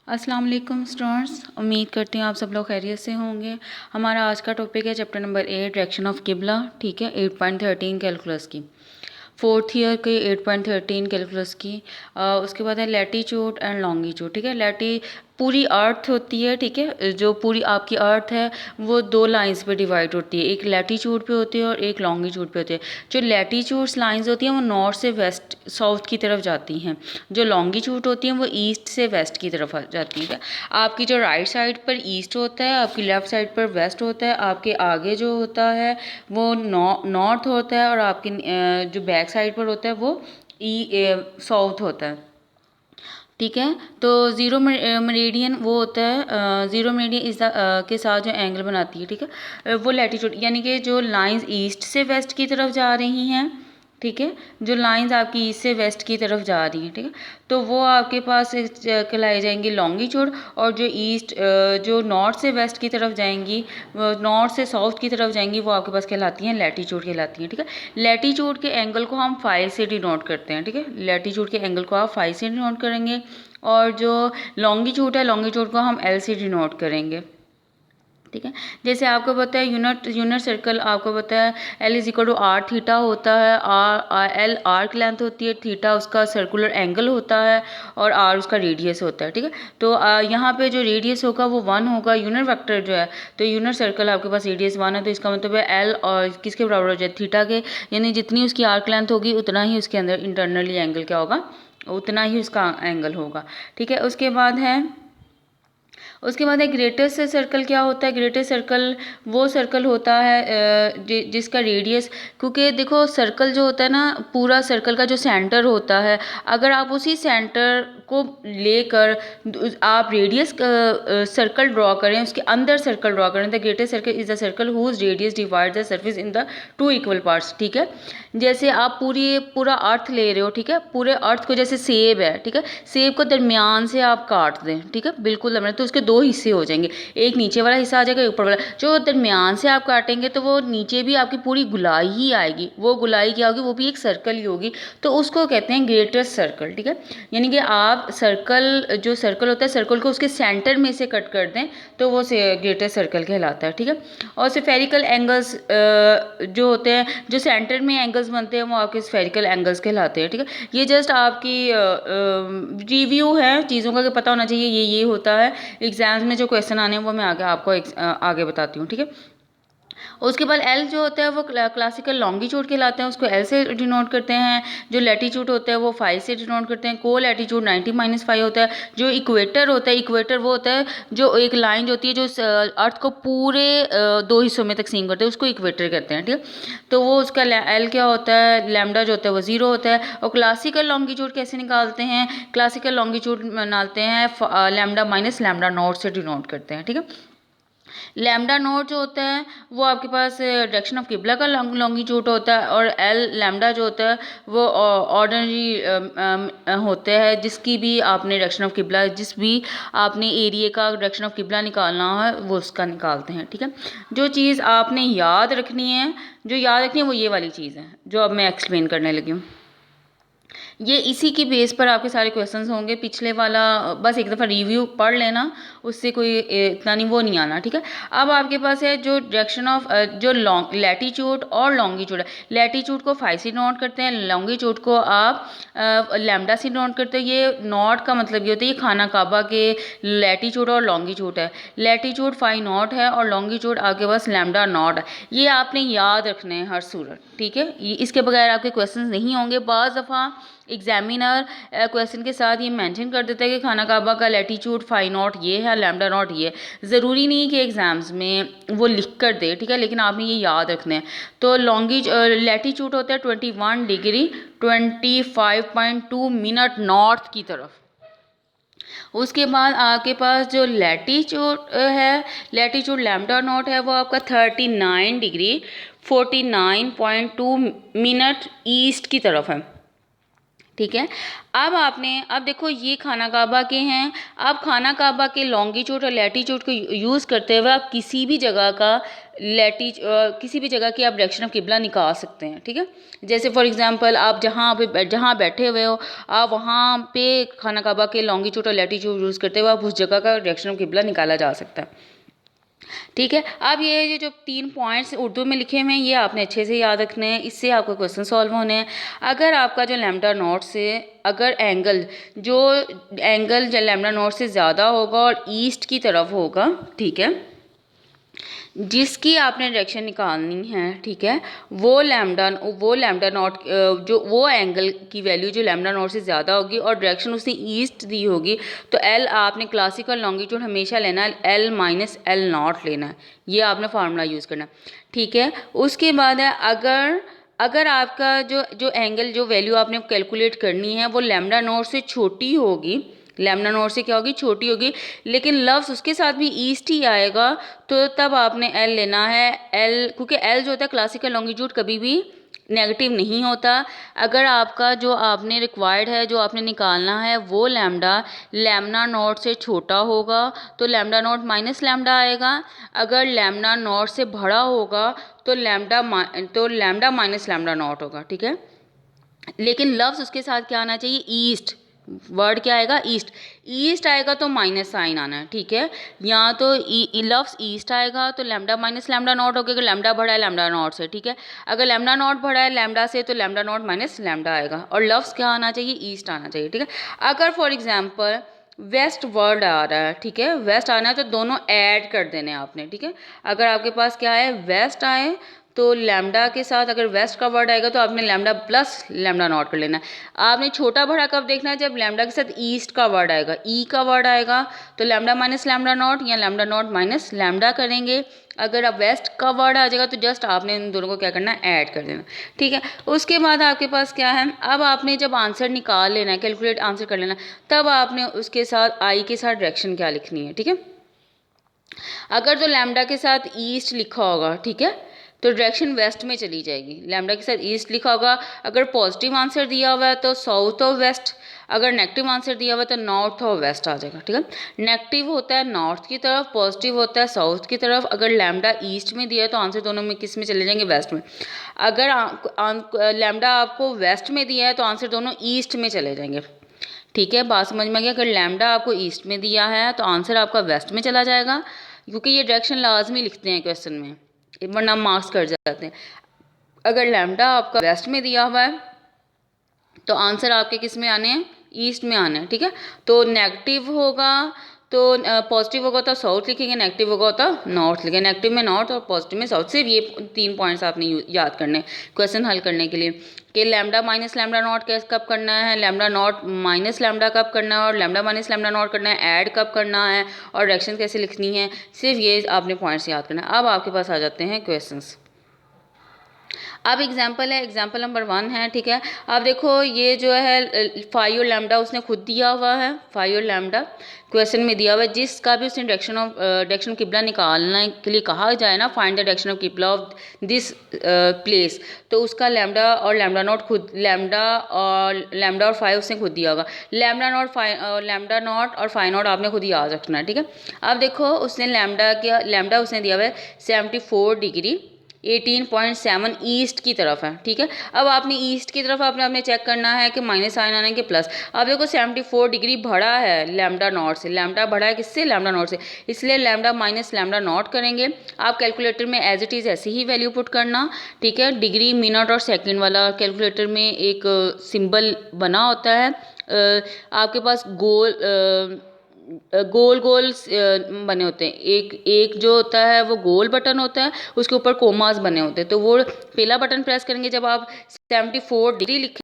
अस्सलाम वालेकुम स्टूडेंट्स, उम्मीद करती हूँ आप सब लोग खैरियत से होंगे। हमारा आज का टॉपिक है चैप्टर नंबर 8 डायरेक्शन ऑफ किबला। ठीक है, 8.13 कैलकुलस की, फोर्थ ईयर के 8.13 कैलकुलस की। उसके बाद है लैटीट्यूड एंड लॉन्गिट्यूड। ठीक है, पूरी अर्थ होती है। ठीक है, जो पूरी आपकी अर्थ है वो दो लाइंस पे डिवाइड होती है, एक लैटीट्यूड पे होती है और एक लॉन्गिट्यूड पे होती है। जो लैटीट्यूड्स लाइंस होती हैं वो नॉर्थ से वेस्ट साउथ की तरफ जाती हैं, जो लॉन्गिट्यूड होती हैं वो ईस्ट से वेस्ट की तरफ जाती है। आपकी जो राइट साइड पर ईस्ट होता है, आपकी लेफ्ट साइड पर वेस्ट होता है, आपके आगे जो होता है वो नॉर्थ होता है और आपकी जो बैक साइड पर होता है वो साउथ होता है। ठीक है, तो ज़ीरो मेरिडियन वो होता है, ज़ीरो मेरिडियन इस के साथ जो एंगल बनाती है। ठीक है, वो लैटीट्यूड यानी कि जो लाइंस ईस्ट से वेस्ट की तरफ जा रही हैं। ठीक है, जो लाइंस आपकी ईस्ट से वेस्ट की तरफ जा रही हैं, ठीक है, तो वो आपके पास कहलाई जाएंगी लॉन्गिट्यूड। और जो नॉर्थ से वेस्ट की तरफ जाएंगी, नॉर्थ से साउथ की तरफ जाएंगी, वो आपके पास कहलाती हैं लैटीट्यूड कहलाती हैं। ठीक है, लैटीट्यूड के एंगल को हम फाई से डिनोट करते हैं। ठीक है, लैटीट्यूड के एंगल को आप फाई से डिनोट करेंगे और जो लॉन्गिट्यूड है, लॉन्गिट्यूड को हम एल से डिनोट करेंगे। ठीक है, जैसे आपको पता है यूनिट सर्कल आपको पता है L is equal to R theta होता है। एल आर्क लेंथ होती है, थीटा उसका सर्कुलर एंगल होता है और आर उसका रेडियस होता है। ठीक है, तो यहाँ पे जो रेडियस होगा वो 1 होगा, यूनिट वेक्टर जो है, तो यूनिट सर्कल आपके पास रेडियस 1 है, तो इसका मतलब है एल और किसके बराबर हो जाए, थीटा के। यानी जितनी उसकी आर्क लेंथ होगी उतना ही उसके अंदर इंटरनली एंगल क्या होगा, उतना ही उसका एंगल होगा। ठीक है, उसके बाद एक ग्रेटेस्ट सर्कल क्या होता है, ग्रेटेस्ट सर्कल वो सर्कल होता है जिसका रेडियस, क्योंकि देखो सर्कल जो होता है ना, पूरा सर्कल का जो सेंटर होता है, अगर आप उसी सेंटर को लेकर आप रेडियस सर्कल ड्रॉ करें, उसके अंदर सर्कल ड्रॉ करें, the greatest circle is the circle whose radius divide the surface in the 2 equal parts. ठीक है, जैसे आप पूरा अर्थ ले रहे हो, ठीक है, पूरे अर्थ को जैसे सेब है, ठीक है, सेब को दरमियान से आप काट दें, ठीक है, बिल्कुल दरमियान, तो उसके दो हिस्से हो जाएंगे, एक नीचे वाला हिस्सा आ जाएगा, ऊपर वाला। जो दरमियान से आप काटेंगे तो वो नीचे भी आपकी पूरी गुलाई ही आएगी, वो गुलाई क्या होगी, वो भी एक सर्कल ही होगी, तो उसको कहते हैं ग्रेटेस्ट सर्कल। ठीक है, यानी कि आप जो सर्कल होता है, सर्कल को उसके सेंटर में से कट कर दें तो वो ग्रेटेस्ट सर्कल कहलाता है। ठीक है, और स्फेरिकल एंगल्स जो होते हैं, जो सेंटर में एंगल्स बनते हैं, वो आपके स्फेरिकल एंगल्स कहलाते हैं। ठीक है, ये जस्ट आपकी रिव्यू है चीज़ों का, कि पता होना चाहिए ये होता है। एग्जाम्स में जो क्वेश्चन आने हैं वो मैं आपको आगे बताती हूँ। ठीक है, उसके बाद एल जो होता है वो क्लासिकल लॉन्गिट्यूड कहलाते हैं, उसको एल से डिनोट करते हैं। जो लैटीट्यूड होता है वो 5 से डिनोट करते हैं। को लैटीट्यूड 90-5 होता है। जो इक्वेटर होता है, इक्वेटर वो होता है जो एक लाइन जो होती है जो अर्थ को पूरे दो हिस्सों में तकसीम करते हैं, उसको इक्वेटर कहते हैं। ठीक है, तो वो उसका एल क्या होता है, लैम्डा जो होता है वो 0 होता है। और क्लासिकल लॉन्गिट्यूड कैसे निकालते हैं, क्लासिकल लॉन्गिट्यूड निकालते हैं लैम्डा माइनस लैम्डा नॉट से डिनोट करते हैं। ठीक है, लैम्डा नोट जो होता है वो आपके पास डायरेक्शन ऑफ किबला का लॉन्गिट्यूड होता है, और एल लैम्डा जो होता है वो ऑर्डिनरी होता है, जिसकी भी आपने डायरेक्शन ऑफ किबला, जिस भी आपने एरिया का डायरेक्शन ऑफ किबला निकालना है वो उसका निकालते हैं। ठीक है, जो चीज़ आपने याद रखनी है, वो ये वाली चीज़ है जो अब मैं एक्सप्लेन करने लगी हूँ। ये इसी की बेस पर आपके सारे क्वेश्चंस होंगे। पिछले वाला बस एक दफ़ा रिव्यू पढ़ लेना, उससे कोई इतना नहीं वो नहीं आना। ठीक है, अब आपके पास है जो डायरेक्शन ऑफ जो लैटीट्यूड और लॉन्गिट्यूड है। लैटीट्यूड को 5 से नोट करते हैं, लॉन्गिट्यूड को आप लैम्डा से नोट करते हैं। ये नॉट का मतलब ये होता है, ये खाना काबा के लैटीट्यूड और लॉन्गिट्यूड है। लैटीट्यूड 5 नॉट है और लॉन्गिट्यूड आपके पास लैम्डा नॉट है। ये आपने याद रखने हैं हर सूरत। ठीक है, इसके बगैर आपके क्वेश्चंस नहीं होंगे। बाज़ दफ़ा एग्जामिनर क्वेश्चन के साथ ये मेंशन कर देता है कि खाना काबा का लैटीट्यूड 5 नॉट ये है, लैम्डा नॉट ये है। ज़रूरी नहीं कि एग्जाम्स में वो लिख कर दे, ठीक है, लेकिन आपने ये याद रखना है। तो लैटीट्यूड होता है 21 डिग्री 25.2 मिनट नॉर्थ की तरफ। उसके बाद आपके पास जो लैटीट्यूड है, लैटीट्यूड लैम्डा नॉट है, वो आपका 39 डिग्री 49.2 मिनट ईस्ट की तरफ है। ठीक है। अब देखो ये खाना काबा के हैं। अब खाना काबा के लॉन्गिट्यूड और लैटीट्यूड को यूज़ करते हुए आप किसी भी जगह की आप डायरेक्शन ऑफ किबला निकाल सकते हैं। ठीक है, जैसे फॉर एग्जांपल आप जहाँ बैठे हुए हो, आप वहाँ पे खाना काबा के लॉन्गिट्यूड और लैटीट्यूड यूज़ करते हुए आप उस जगह का डायरेक्शन ऑफ किबला निकाला जा सकता है। ठीक है, अब ये जो 3 पॉइंट्स उर्दू में लिखे हुए हैं ये आपने अच्छे से याद रखने हैं, इससे आपका क्वेश्चन सॉल्व होने हैं। अगर आपका जो लैम्डा नॉट से अगर एंगल जो लैम्डा नॉट से ज़्यादा होगा और ईस्ट की तरफ होगा, ठीक है, जिसकी आपने डायरेक्शन निकालनी है, ठीक है, वो लैम्डा नॉट जो वो एंगल की वैल्यू जो लैम्डा नॉट से ज़्यादा होगी और डायरेक्शन उसने ईस्ट दी होगी, तो एल आपने क्लासिकल लॉन्गिट्यूड हमेशा लेना है, एल माइनस एल नॉट लेना है, ये आपने फार्मूला यूज़ करना है। ठीक है, उसके बाद है अगर आपका जो एंगल जो वैल्यू आपने कैलकुलेट करनी है वो लैम्डा नॉट से छोटी होगी, लैम्डा नॉट से क्या होगी, छोटी होगी, लेकिन लफ्ज़ उसके साथ भी ईस्ट ही आएगा, तो तब आपने एल लेना है। एल क्योंकि एल जो होता है क्लासिकल लॉन्गिट्यूड कभी भी नेगेटिव नहीं होता। अगर आपका जो आपने रिक्वायर्ड है, जो आपने निकालना है, वो लैम्डा नॉट से छोटा होगा तो लैम्डा नॉट माइनस लैम्डा आएगा। अगर लैम्डा नॉट से बड़ा होगा तो लैम्डा माइनस लैम्डा नॉट होगा। ठीक है, लेकिन लफ्ज़ उसके साथ क्या आना चाहिए, ईस्ट। वर्ड क्या आएगा, ईस्ट आएगा तो माइनस साइन आना है। ठीक है, या तो लफ्ज़ ईस्ट आएगा तो लैम्डा माइनस लैम्डा नॉट होगा, अगर लैम्डा बड़ा है लैम्डा नॉट से। ठीक है, अगर लैम्डा नॉट बड़ा है लैम्डा से तो लैम्डा नॉट माइनस लैम्डा आएगा, और लफ्ज़ क्या आना चाहिए, ईस्ट आना चाहिए। ठीक है, अगर फॉर एग्जाम्पल वेस्ट वर्ड आ रहा है, ठीक है, वेस्ट आना है तो दोनों ऐड कर देने हैं आपने। ठीक है, अगर आपके पास क्या है, वेस्ट आए तो लैम्डा के साथ अगर वेस्ट का वर्ड आएगा तो आपने लैम्डा प्लस लैम्डा नॉट कर लेना है। आपने छोटा बड़ा कब देखना है, जब लैम्डा के साथ ईस्ट का वर्ड आएगा, ई का वर्ड आएगा तो लैम्डा माइनस लैम्डा नॉट या लैम्डा नॉट माइनस लैम्डा करेंगे। अगर अब वेस्ट का वर्ड आ जाएगा तो जस्ट आपने इन दोनों को क्या करना है, ऐड कर देना। ठीक है, उसके बाद आपके पास क्या है, अब आपने जब आंसर निकाल लेना है, कैलकुलेट आंसर कर लेना, तब आपने उसके साथ आई के साथ डायरेक्शन क्या लिखनी है। ठीक है, अगर तो लैम्डा के साथ ईस्ट लिखा होगा, ठीक है, तो डायरेक्शन वेस्ट में चली जाएगी। लैम्डा के साथ ईस्ट लिखा होगा, अगर पॉजिटिव आंसर दिया हुआ है तो साउथ ऑफ वेस्ट, अगर नेगेटिव आंसर दिया हुआ है तो नॉर्थ ऑफ वेस्ट आ जाएगा। ठीक है, नेगेटिव होता है नॉर्थ की तरफ, पॉजिटिव होता है साउथ की तरफ। अगर लैम्डा ईस्ट में दिया है तो आंसर दोनों में किस में चले जाएंगे, वेस्ट में। अगर लैम्डा आपको वेस्ट में दिया है तो आंसर दोनों ईस्ट में चले जाएंगे। ठीक है, बात समझ में आ गया। अगर लैम्डा आपको ईस्ट में दिया है तो आंसर आपका वेस्ट में चला जाएगा, क्योंकि ये डायरेक्शन लाजमी लिखते हैं क्वेश्चन में, वरना मार्क्स कट जाते हैं। अगर लैम्डा आपका वेस्ट में दिया हुआ है तो आंसर आपके किस में आने हैं, ईस्ट में आने हैं। ठीक है, तो नेगेटिव होगा तो पॉजिटिव होगा तो साउथ लिखेंगे, नेगेटिव होगा तो नॉर्थ लिखेंगे। नेगेटिव में नॉर्थ और पॉजिटिव में साउथ। सिर्फ ये 3 पॉइंट्स आपने याद करने क्वेश्चन हल करने के लिए, कि लैम्डा माइनस लैम्डा नॉट कब करना है, लैम्डा नॉट माइनस लैम्डा कब करना है, और लैम्डा माइनस लैम्डा नॉट करना है, ऐड कब करना है, और डायरेक्शन कैसे लिखनी है। सिर्फ ये आपने पॉइंट्स याद करना है। अब आपके पास आ जाते हैं क्वेश्चंस। अब एग्जाम्पल है, एग्जाम्पल नंबर 1 है। ठीक है, अब देखो ये जो है फाई और लैम्डा उसने खुद दिया हुआ है, फाई और लैम्डा क्वेश्चन में दिया हुआ है, जिसका भी उसने डायरेक्शन किबला निकालने के लिए कहा जाए ना, फाइंड द डायरेक्शन ऑफ किबला ऑफ दिस प्लेस, तो उसका लैम्डा और लैम्डा नॉट खुद, लैम्डा और फाई उसने खुद दिया होगा। लैम्डा नॉट और फाई नॉट आपने खुद याद रखना है। ठीक है, अब देखो उसने लैम्डा उसने दिया हुआ है 74 डिग्री 18.7 ईस्ट की तरफ है। ठीक है, अब आपने ईस्ट की तरफ आपने चेक करना है कि माइनस साइन आना है कि प्लस। अब देखो 74 डिग्री बढ़ा है लैम्डा नॉट से, लैम्डा बढ़ा है किससे, लैम्डा नॉट से, इसलिए लैम्डा माइनस लैम्डा नॉट करेंगे। आप कैलकुलेटर में एज इट इज़ ऐसे ही वैल्यू पुट करना। ठीक है, डिग्री मिनट और सेकंड वाला कैलकुलेटर में एक सिंबल बना होता है, आपके पास गोल बने होते हैं। एक जो होता है वो गोल बटन होता है, उसके ऊपर कोमास बने होते हैं, तो वो पहला बटन प्रेस करेंगे जब आप 74 डिग्री लिखें